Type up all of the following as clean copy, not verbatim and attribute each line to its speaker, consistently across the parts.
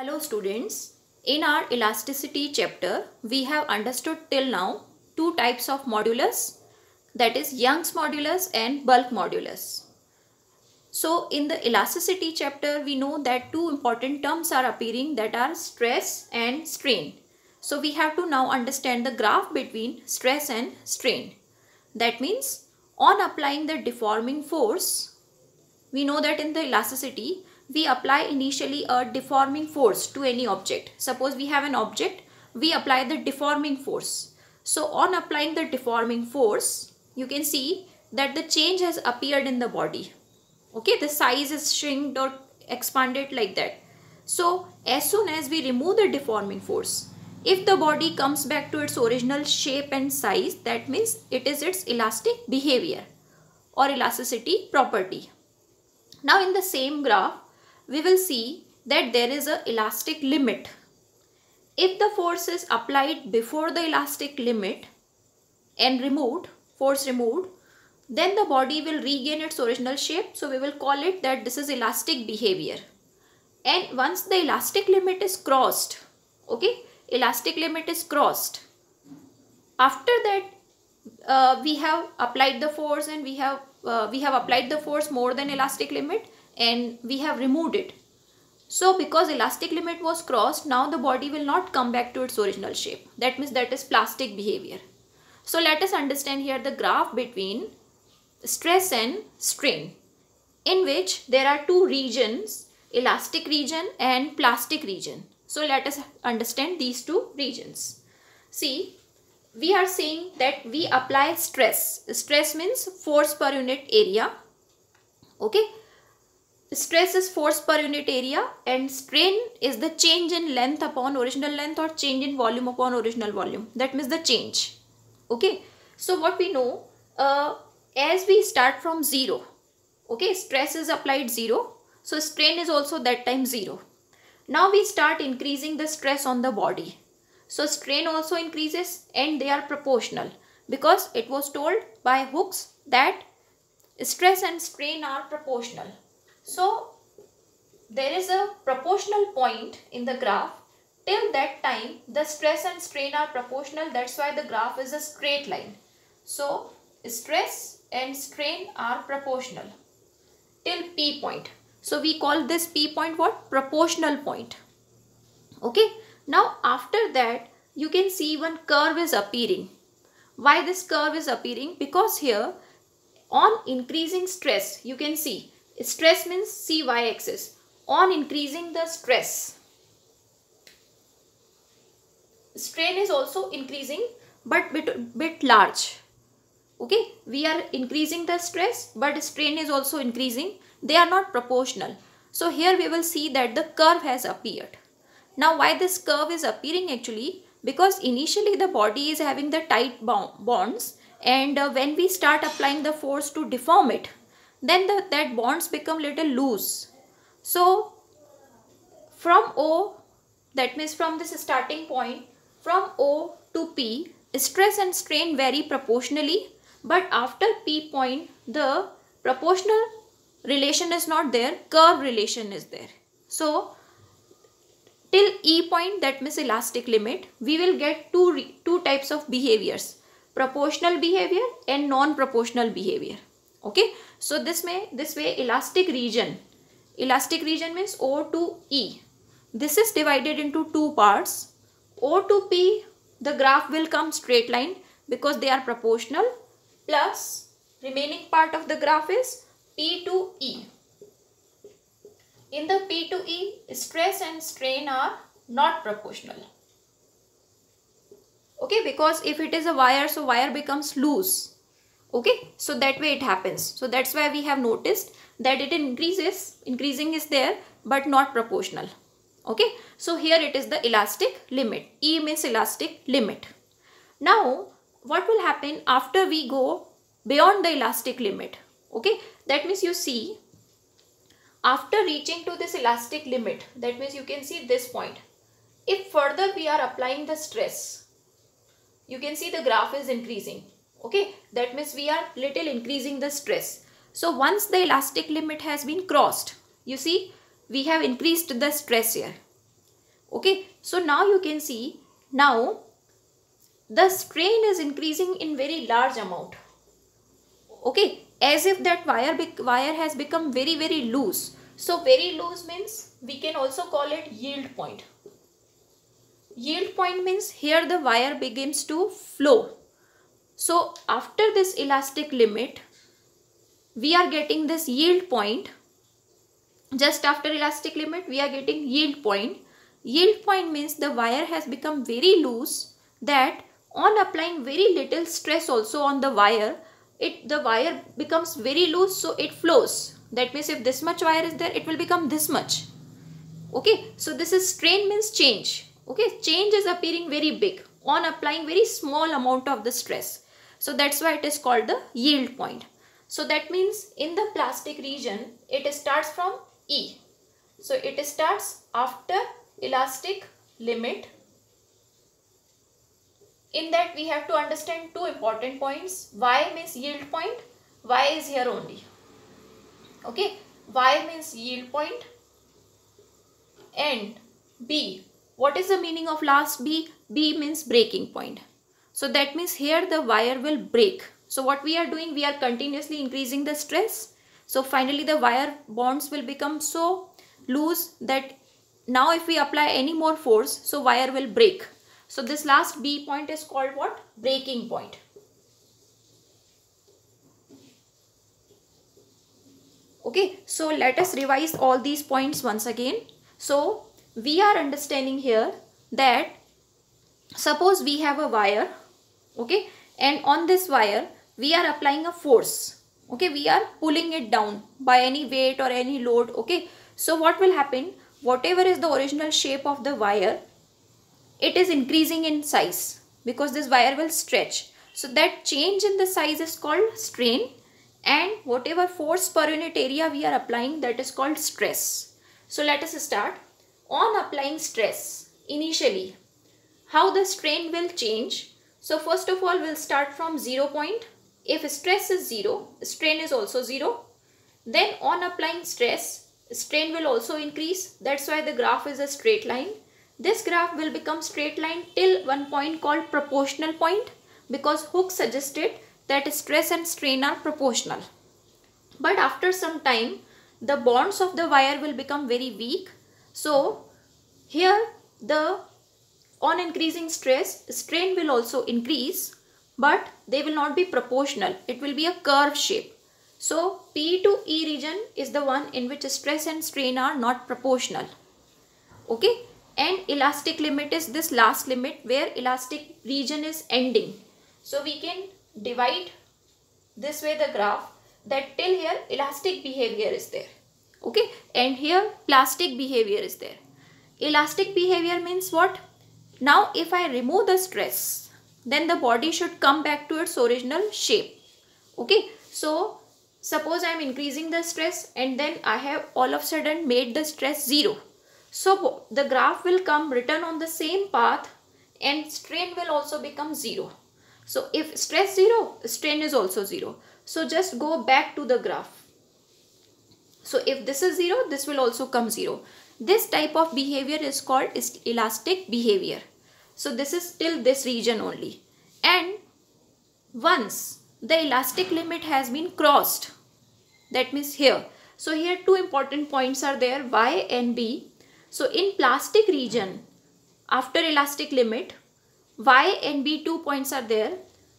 Speaker 1: Hello students, in our elasticity chapter we have understood till now two types of modulus, that is Young's modulus and bulk modulus. So in the elasticity chapter we know that two important terms are appearing, that are stress and strain. So we have to now understand the graph between stress and strain. That means on applying the deforming force, we know that in the elasticity we apply initially a deforming force to any object. Suppose we have an object, we apply the deforming force. So on applying the deforming force, you can see that the change has appeared in the body. Okay, the size is shrinked or expanded like that. So as soon as we remove the deforming force, if the body comes back to its original shape and size, that means it is its elastic behavior or elasticity property. Now in the same graph, we will see that there is an elastic limit. If the force is applied before the elastic limit and force removed, then the body will regain its original shape. So we will call it that this is elastic behavior. And once the elastic limit is crossed, okay, elastic limit is crossed. After that, we have applied the force and we have applied the force more than elastic limit and we have removed it. So because elastic limit was crossed, now the body will not come back to its original shape. That means that is plastic behavior. So let us understand here the graph between stress and strain, in which there are two regions, elastic region and plastic region. So let us understand these two regions. See, we are saying that we apply stress. Stress means force per unit area. Okay. Stress is force per unit area and strain is the change in length upon original length or change in volume upon original volume. That means the change. Okay. So what we know, as we start from 0, okay, stress is applied 0. So strain is also that time 0. Now we start increasing the stress on the body. So strain also increases and they are proportional, because it was told by Hooke's that stress and strain are proportional. So there is a proportional point in the graph. Till that time the stress and strain are proportional. That's why the graph is a straight line. So stress and strain are proportional till P point. So we call this P point what? Proportional point. Okay. Now after that you can see one curve is appearing. Why this curve is appearing? Because here on increasing stress, you can see stress means CY axis. On increasing the stress, strain is also increasing but bit large. Okay, we are increasing the stress but strain is also increasing. They are not proportional. So here we will see that the curve has appeared. Now why this curve is appearing actually? Because initially the body is having the tight bonds, and when we start applying the force to deform it, then that bonds become little loose. So from O, that means from this starting point, from O to P, stress and strain vary proportionally, but after P point the proportional relation is not there, curve relation is there. So till E point, that means elastic limit, we will get two types of behaviors, proportional behavior and non-proportional behavior. Okay, so this way elastic region means O to E. This is divided into two parts. O to P, the graph will come straight line because they are proportional, plus remaining part of the graph is P to E. In the P to E, stress and strain are not proportional. Okay, because if it is a wire, so wire becomes loose. Okay, so that way it happens. So that's why we have noticed that it increasing is there but not proportional. Okay, so here it is the elastic limit. E means elastic limit. Now what will happen after we go beyond the elastic limit? Okay, that means you see, after reaching to this elastic limit, that means you can see this point. If further we are applying the stress, you can see the graph is increasing. Okay, that means we are little increasing the stress. So once the elastic limit has been crossed, you see we have increased the stress here. Okay, so now you can see, now the strain is increasing in very large amount. Okay, as if that wire has become very loose. So very loose means we can also call it yield point. Yield point means here the wire begins to flow. So after this elastic limit, we are getting this yield point. Just after elastic limit, we are getting yield point. Yield point means the wire has become very loose, that on applying very little stress also on the wire, the wire becomes very loose, so it flows. That means if this much wire is there, it will become this much. Okay, so this is strain means change. Okay, change is appearing very big on applying very small amount of the stress. So that's why it is called the yield point. So that means in the plastic region, it starts from E. So it starts after elastic limit. In that we have to understand two important points. Y means yield point. Y is here only. Okay, Y means yield point. And B, what is the meaning of last B? B means breaking point. So that means here the wire will break. So what we are doing, we are continuously increasing the stress. So finally the wire bonds will become so loose that now if we apply any more force, so wire will break. So this last B point is called what? Breaking point. Okay, so let us revise all these points once again. So we are understanding here that suppose we have a wire, okay, and on this wire we are applying a force. Okay, we are pulling it down by any weight or any load. Okay, so what will happen? Whatever is the original shape of the wire, it is increasing in size because this wire will stretch. So that change in the size is called strain, and whatever force per unit area we are applying, that is called stress. So let us start. On applying stress, initially, how the strain will change. So first of all, we'll start from 0 point. If stress is 0, strain is also 0. Then on applying stress, strain will also increase. That's why the graph is a straight line. This graph will become straight line till one point called proportional point, because Hooke suggested that stress and strain are proportional. But after some time, the bonds of the wire will become very weak. So here on increasing stress, strain will also increase, but they will not be proportional. It will be a curve shape. So P to E region is the one in which stress and strain are not proportional. Okay, and elastic limit is this last limit where elastic region is ending. So we can divide this way the graph, that till here elastic behavior is there. Okay, and here plastic behavior is there. Elastic behavior means what? Now if I remove the stress, then the body should come back to its original shape. Okay, so suppose I am increasing the stress and then I have all of a sudden made the stress 0. So the graph will come written on the same path and strain will also become 0. So if stress 0, strain is also 0. So just go back to the graph. So if this is 0, this will also come 0. This type of behavior is called elastic behavior. So this is till this region only. And once the elastic limit has been crossed, that means here. So here two important points are there, Y and B. So in plastic region, after elastic limit, Y and B 2 points are there.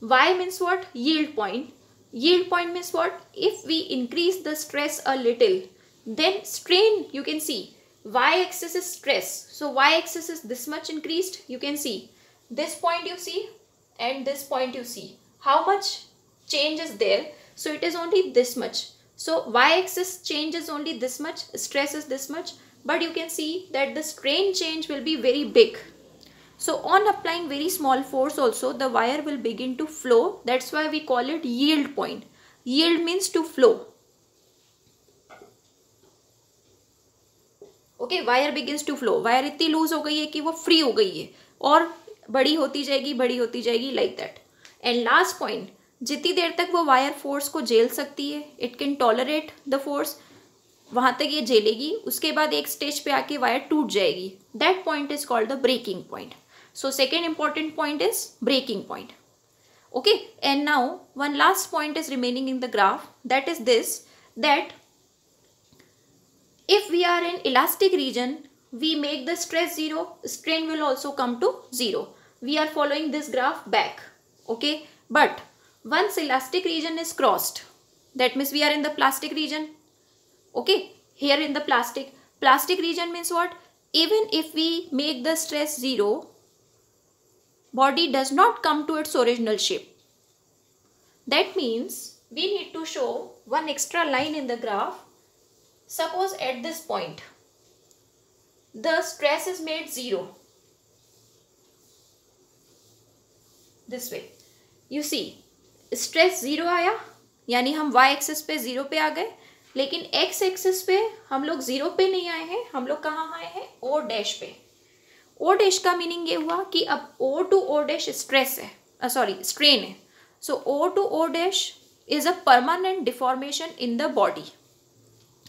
Speaker 1: Y means what? Yield point. Yield point means what? If we increase the stress a little, then strain, you can see, y-axis is stress. So y-axis is this much increased, you can see. This point you see and this point you see. How much change is there? So it is only this much. So y-axis change is only this much, stress is this much. But you can see that the strain change will be very big. So on applying very small force also, the wire will begin to flow. That's why we call it yield point. Yield means to flow. Okay, wire begins to flow. Wire इतनी loose हो गई है कि वो free हो गई है और बड़ी होती जाएगी like that. And last point, जितनी देर तक वो wire force को झेल सकती है, it can tolerate the force. वहाँ तक ये झेलेगी, उसके बाद एक स्टेज पे आके वायर टूट जाएगी. That point is called the breaking point. So second important point is breaking point. Okay, and now one last point is remaining in the graph, that is this, that if we are in elastic region, we make the stress zero, strain will also come to zero. We are following this graph back. Okay, but once elastic region is crossed, that means we are in the plastic region. Okay, here in the plastic region means what? Even if we make the stress zero, body does not come to its original shape. That means we need to show one extra line in the graph. Suppose at this point the stress is made zero. This way. You see, stress zero आया, यानी हम y axis पे zero पे आ गए, लेकिन x axis पे हम लोग जीरो पे नहीं आए हैं, हम लोग कहाँ आए हैं? O डैश पे. O डैश का मीनिंग ये हुआ कि अब O to O dash stress है, स्ट्रेन है. So O to O dash is a permanent deformation in the body.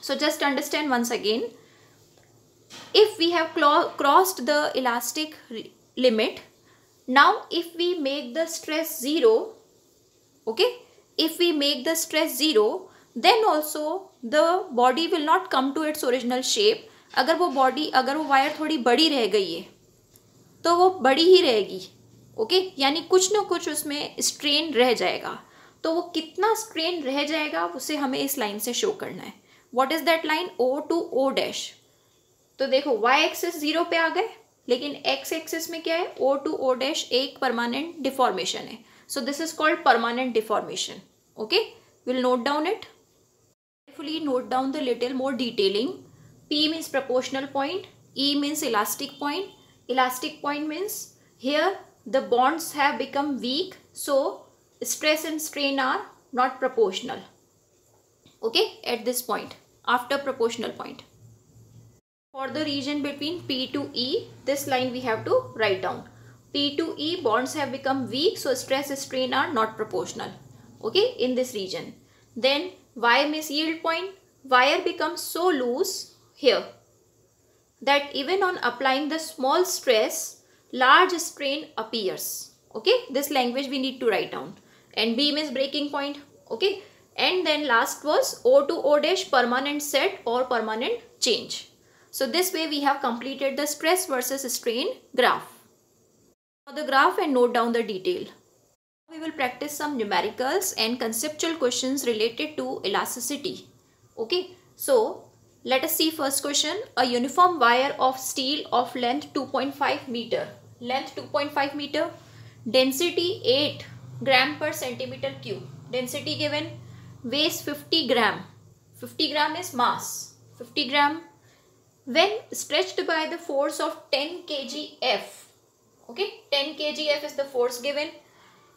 Speaker 1: So just understand once again, if we have crossed the elastic limit, now if we make the stress zero, okay, if we make the stress zero, then also the body will not come to its original shape. अगर वो wire थोड़ी बड़ी रह गई है तो वो बड़ी ही रहेगी. ओके, यानी कुछ ना कुछ उसमें स्ट्रेन रह जाएगा. तो वो कितना स्ट्रेन रह जाएगा उसे हमें इस लाइन से शो करना है. What is that line? O to O dash. तो देखो y एक्सिस जीरो पे आ गए, लेकिन x एक्सिस में क्या है? O to O डैश एक परमानेंट डिफॉर्मेशन है. So this is called permanent deformation. Okay, will note down it. Carefully note down the little more detailing. P means proportional point, E means elastic point. Elastic point means here the bonds have become weak, so stress and strain are not proportional. Okay, at this point, after proportional point. For the region between P to E, this line we have to write down. P to E, bonds have become weak, so stress and strain are not proportional. Okay, in this region. Then Y means yield point. Wire becomes so loose here that even on applying the small stress, large strain appears. Okay, this language we need to write down. And B means breaking point. Okay, and then last was O to O dash, permanent set or permanent change. So this way we have completed the stress versus strain graph. Now the graph and note down the detail. We will practice some numericals and conceptual questions related to elasticity. Okay, so let us see first question. A uniform wire of steel of length 2.5 meter. Length 2.5 meter. Density 8 gram per centimeter cube. Density given. Weighs 50 gram. 50 gram is mass. 50 gram. When stretched by the force of 10 kgf. Okay, 10 kgf is the force given.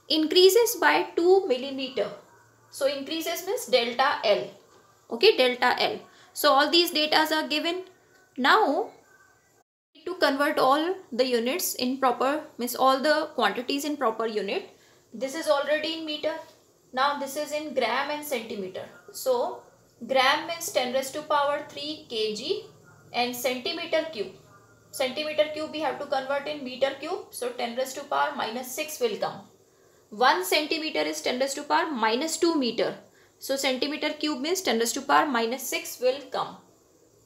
Speaker 1: Increases by 2 millimeter. So increases means delta L. Okay, delta L. So all these data are given. Now need to convert all the units in proper, means all the quantities in proper unit. This is already in meter. Now this is in gram and centimeter. So gram means 10 raised to power 3 kg and centimeter cube. Centimeter cube we have to convert in meter cube. So 10 raised to power minus 6 will come. 1 centimeter is 10 raised to power minus 2 meter. So centimeter cube means 10 raised to power minus 6 will come.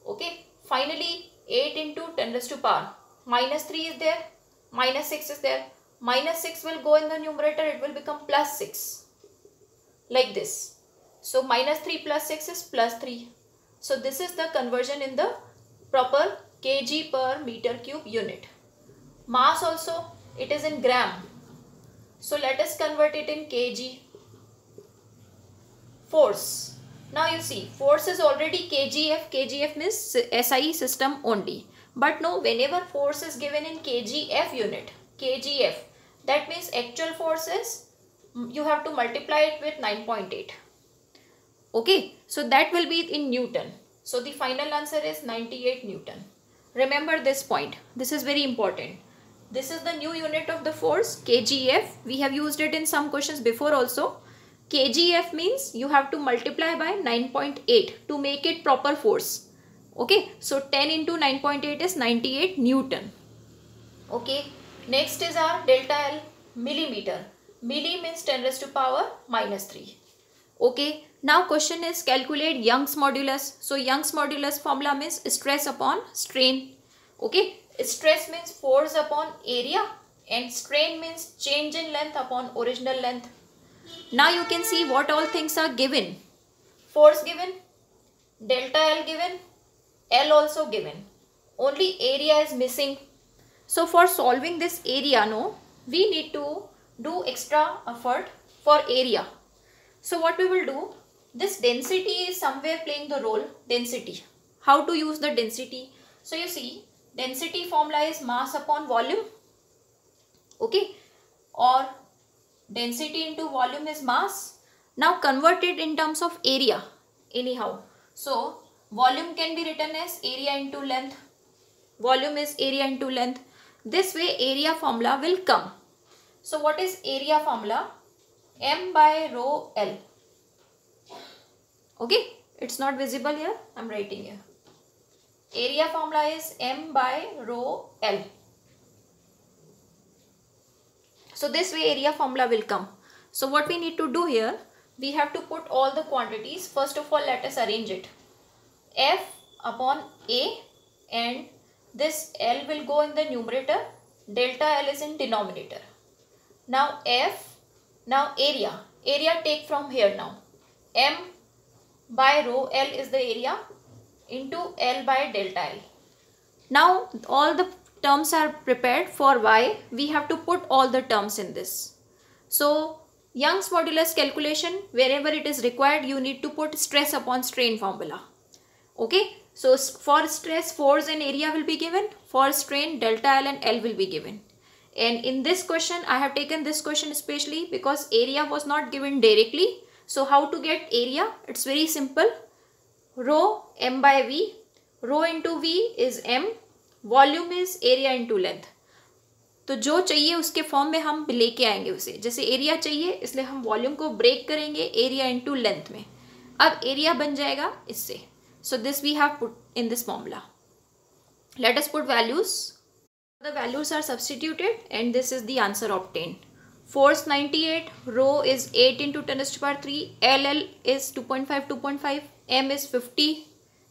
Speaker 1: Okay. Finally 8 into 10 raised to power. Minus 3 is there. Minus 6 is there. Minus 6 will go in the numerator. It will become plus 6. Like this. So minus 3 plus 6 is plus 3. So this is the conversion in the proper kg per meter cube unit. Mass also, it is in gram. So let us convert it in kg. Force. Now you see, force is already kgf. Kgf means SI system only. But no, whenever force is given in kgf unit, kgf, that means actual force is, you have to multiply it with 9.8. Okay, so that will be in Newton. So the final answer is 98 Newton. Remember this point. This is very important. This is the new unit of the force, kgf. We have used it in some questions before also. kgf means you have to multiply by 9.8 to make it proper force. Okay, so 10 into 9.8 is 98 Newton. Okay, next is our delta L, millimeter. Milli means 10 raised to power minus 3. Okay, now question is calculate Young's modulus. So Young's modulus formula means stress upon strain. Okay, stress means force upon area and strain means change in length upon original length. Now you can see what all things are given. Force given, delta L given, L also given. Only area is missing. So for solving this area, we need to do extra effort for area. So what we will do, this density is somewhere playing the role, density. How to use the density? So you see, density formula is mass upon volume. Okay, or density into volume is mass. Now convert it in terms of area anyhow. So volume can be written as area into length. Volume is area into length. This way area formula will come. So what is area formula? M by rho L. Okay, it's not visible here. I'm writing here. Area formula is M by rho L. So this way area formula will come. So what we need to do here, we have to put all the quantities. First of all, let us arrange it. F upon A, and this L will go in the numerator. Delta L is in denominator. Now F, now area. Area take from here now. M by rho L is the area into L by delta L. Now all the terms are prepared for Y. We have to put all the terms in this. So Young's modulus calculation, wherever it is required, you need to put stress upon strain formula. Okay, so for stress, force and area will be given. For strain, delta L and L will be given. And in this question, I have taken this question especially because area was not given directly. So how to get area? It's very simple. Rho M by V. Rho into V is M. Volume is area into length. तो जो चाहिए उसके form में हम लेके आएंगे उसे. जैसे एरिया चाहिए इसलिए हम वॉल्यूम को ब्रेक करेंगे एरिया इनटू लेंथ में. अब एरिया बन जाएगा इससे. So this we have put in this formula. Let us put values. The values are substituted and this is the answer obtained. Force 98, rho is 8 into 10 raised to power 3, LL is 2.5, M is 50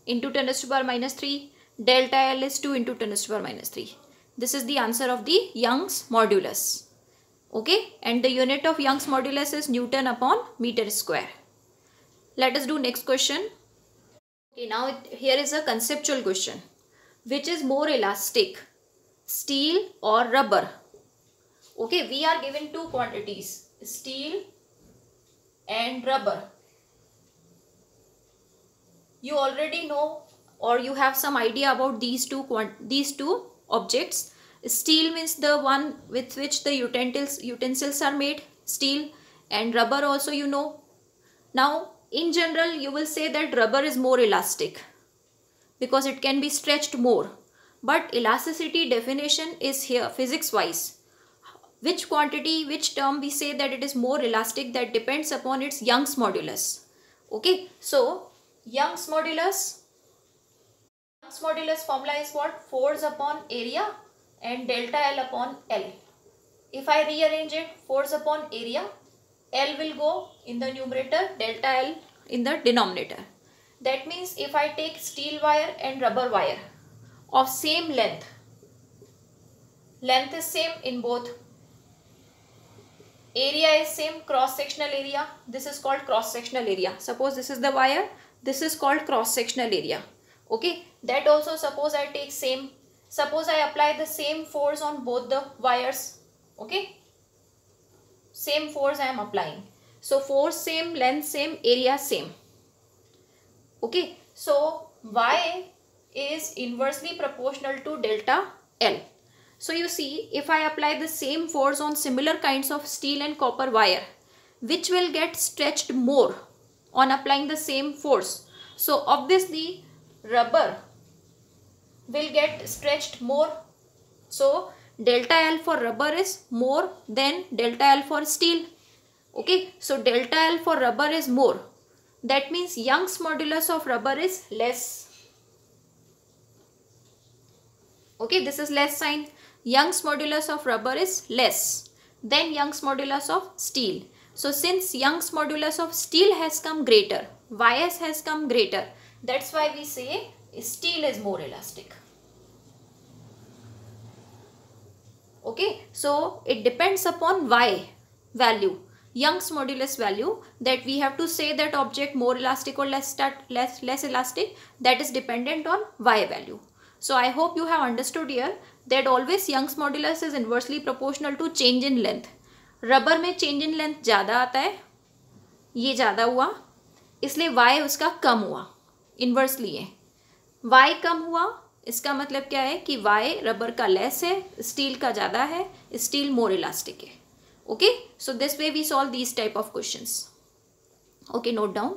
Speaker 1: into 10 raised to power minus 3, delta L is 2 into 10 raised to power minus 3. This is the answer of the Young's modulus. Okay, and the unit of Young's modulus is Newton upon meter square. Let us do next question. Okay, now here is a conceptual question. Which is more elastic, steel or rubber? Okay, we are given two quantities, steel and rubber. You already know or you have some idea about these two objects. Steel means the one with which the utensils are made, steel, and rubber also you know. Now in general you will say that rubber is more elastic because it can be stretched more. But elasticity definition is here physics wise. Which quantity, which term we say that it is more elastic, that depends upon its Young's modulus. Okay, so Young's modulus formula is what? Force upon area and delta L upon L. If I rearrange it, force upon area, L will go in the numerator, delta L in the denominator. That means if I take steel wire and rubber wire of same length is same in both, area is same, cross-sectional area, this is called cross-sectional area. Suppose this is the wire, this is called cross-sectional area. Okay, that also suppose I take same, suppose I apply the same force on both the wires. Okay, same force I am applying. So force same, length same, area same. Okay, so Y is inversely proportional to delta L. So you see, if I apply the same force on similar kinds of steel and copper wire, which will get stretched more on applying the same force? So obviously rubber will get stretched more. So delta L for rubber is more than delta L for steel. Okay, so delta L for rubber is more. That means Young's modulus of rubber is less. Okay, this is less sign. Young's modulus of rubber is less than Young's modulus of steel. So since Young's modulus of steel has come greater, Ys has come greater, that's why we say steel is more elastic. Okay, so it depends upon Y value, Young's modulus value, that we have to say that object more elastic or less elastic. That is dependent on Y value. So I hope you have understood here that always Young's modulus is inversely proportional to change in length. Rubber में change in length ज़्यादा आता है, ये ज़्यादा हुआ, इसलिए Y उसका कम हुआ, इन्वर्सली है. Y कम हुआ, इसका मतलब क्या है कि Y रबर का लेस है, स्टील का ज़्यादा है, स्टील मोर इलास्टिक है. Okay, so this way we solve these type of questions. Okay, note down.